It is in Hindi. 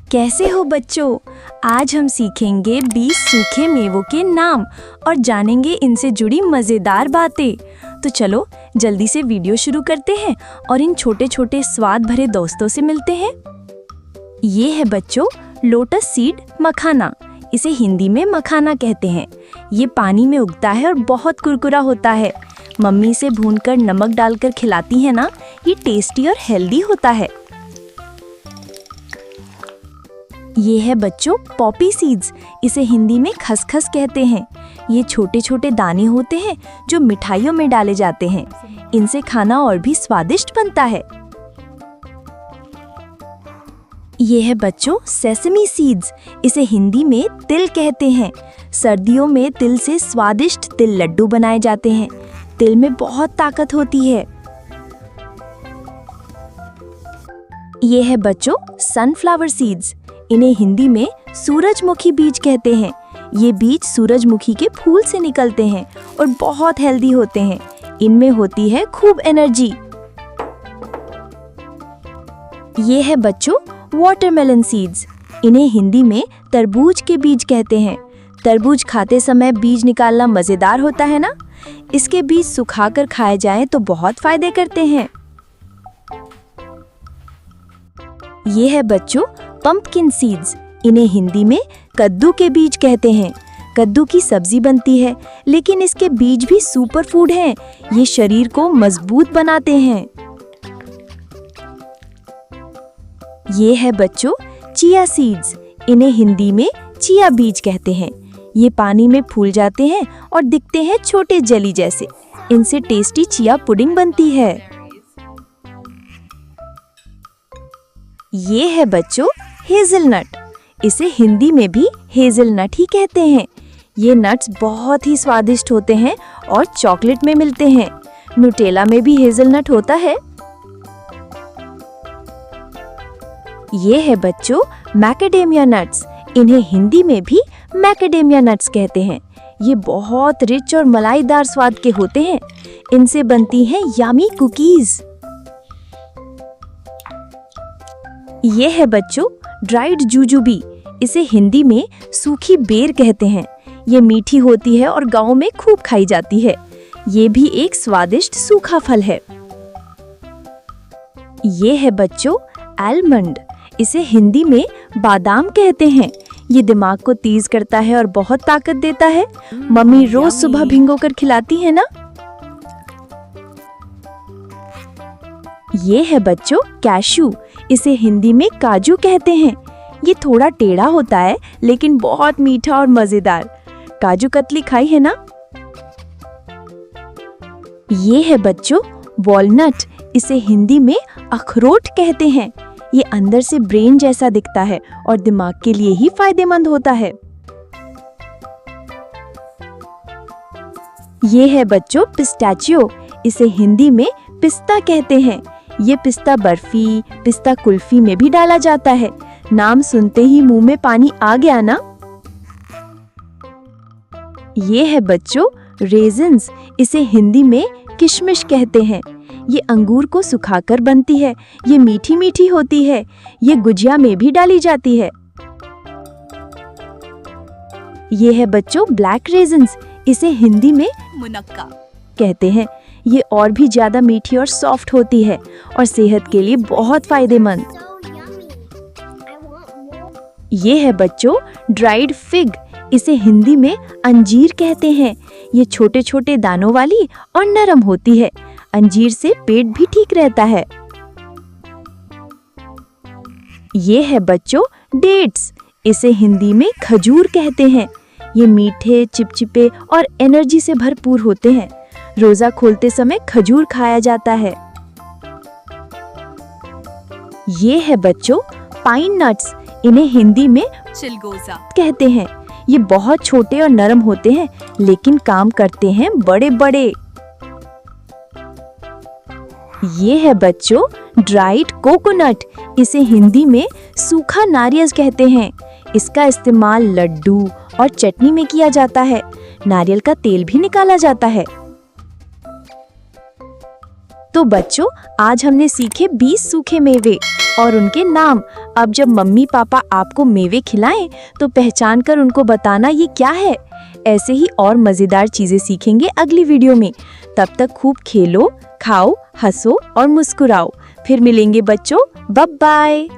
कैसे हो बच्चों? आज हम सीखेंगे 20 सूखे मेवों के नाम और जानेंगे इनसे जुड़ी मज़ेदार बातें। तो चलो जल्दी से वीडियो शुरू करते हैं और इन छोटे छोटे स्वाद भरे दोस्तों से मिलते हैं। ये है बच्चों लोटस सीड मखाना। इसे हिंदी में मखाना कहते हैं। ये पानी में उगता है और बहुत कुरकुरा होता है। मम्मी इसे भूनकर नमक डालकर खिलाती है ना, ये टेस्टी और हेल्दी होता है। ये है बच्चों पॉपी सीड्स। इसे हिंदी में खसखस कहते हैं। ये छोटे छोटे दाने होते हैं जो मिठाइयों में डाले जाते हैं। इनसे खाना और भी स्वादिष्ट बनता है। ये है बच्चों सेसमी सीड्स। इसे हिंदी में तिल कहते हैं। सर्दियों में तिल से स्वादिष्ट तिल लड्डू बनाए जाते हैं। तिल में बहुत ताकत होती है। ये है बच्चों सनफ्लावर सीड्स। इन्हें हिंदी में सूरजमुखी बीज कहते हैं। ये बीज सूरजमुखी के फूल से निकलते हैं और बहुत हेल्दी होते हैं। इनमें होती है खूब एनर्जी। ये है बच्चों वाटरमेलन सीड्स। इन्हें हिंदी में तरबूज के बीज कहते हैं। तरबूज खाते समय बीज निकालना मजेदार होता है ना। इसके बीज सुखाकर खाए जाएं तो बहुत फायदे करते हैं। ये है बच्चों पंपकिन सीड्स। इन्हें हिंदी में कद्दू के बीज कहते हैं। कद्दू की सब्जी बनती है, लेकिन इसके बीज भी सुपर फूड हैं। ये शरीर को मजबूत बनाते हैं। ये है बच्चों चिया सीड्स। इन्हें हिंदी में चिया बीज कहते हैं। ये पानी में फूल जाते हैं और दिखते हैं छोटे जेली जैसे। इनसे टेस्टी चिया पुडिंग बनती है। ये है बच्चों हेज़लनट। इसे हिंदी में भी हेज़लनट ही कहते हैं। ये नट्स बहुत ही स्वादिष्ट होते हैं और चॉकलेट में मिलते हैं। न्यूटेला में भी हेज़लनट होता है। ये है बच्चों मैकेडेमिया नट्स। इन्हें हिंदी में भी मैकेडेमिया नट्स कहते हैं। ये बहुत रिच और मलाईदार स्वाद के होते हैं। इनसे बनती हैं यामी कुकीज। ये है बच्चों ड्राइड जुजुबी। इसे हिंदी में सूखी बेर कहते हैं। ये मीठी होती है और गांव में खूब खाई जाती है। ये भी एक स्वादिष्ट सूखा फल है। ये है बच्चों आलमंड। इसे हिंदी में बादाम कहते हैं। ये दिमाग को तेज करता है और बहुत ताकत देता है। मम्मी रोज सुबह भिगोकर खिलाती है ना। ये है बच्चों कैशू। इसे हिंदी में काजू कहते हैं। ये थोड़ा टेढ़ा होता है, लेकिन बहुत मीठा और मजेदार। काजू कतली खाई है ना। ये है बच्चों वॉलनट। इसे हिंदी में अखरोट कहते हैं। ये अंदर से ब्रेन जैसा दिखता है और दिमाग के लिए ही फायदेमंद होता है। ये है बच्चों पिस्ताचियो। इसे हिंदी में पिस्ता कहते हैं। ये पिस्ता बर्फी, पिस्ता कुल्फी में भी डाला जाता है। नाम सुनते ही मुंह में पानी आ गया ना। ये है बच्चों रेजिन्स। इसे हिंदी में किशमिश कहते हैं। ये अंगूर को सुखाकर बनती है। ये मीठी मीठी होती है। ये गुजिया में भी डाली जाती है। ये है बच्चों ब्लैक रेजिन्स। इसे हिंदी में मुनक्का कहते हैं। ये और भी ज्यादा मीठी और सॉफ्ट होती है और सेहत के लिए बहुत फायदेमंद। ये है बच्चों ड्राइड फिग। इसे हिंदी में अंजीर कहते हैं। ये छोटे छोटे दानों वाली और नरम होती है। अंजीर से पेट भी ठीक रहता है। ये है बच्चों डेट्स। इसे हिंदी में खजूर कहते हैं। ये मीठे, चिपचिपे और एनर्जी से भरपूर होते हैं। रोजा खोलते समय खजूर खाया जाता है। ये है बच्चों पाइन नट्स। इन्हें हिंदी में चिलगोजा कहते हैं। ये बहुत छोटे और नरम होते हैं, लेकिन काम करते हैं बड़े बड़े। ये है बच्चों ड्राइड कोकोनट। इसे हिंदी में सूखा नारियल कहते हैं। इसका इस्तेमाल लड्डू और चटनी में किया जाता है। नारियल का तेल भी निकाला जाता है। तो बच्चों आज हमने सीखे 20 सूखे मेवे। और उनके नाम। अब जब मम्मी पापा आपको मेवे खिलाएं तो पहचान कर उनको बताना ये क्या है। ऐसे ही और मज़ेदार चीज़ें सीखेंगे अगली वीडियो में। तब तक खूब खेलो, खाओ, हंसो और मुस्कुराओ। फिर मिलेंगे बच्चों, बाय बाय।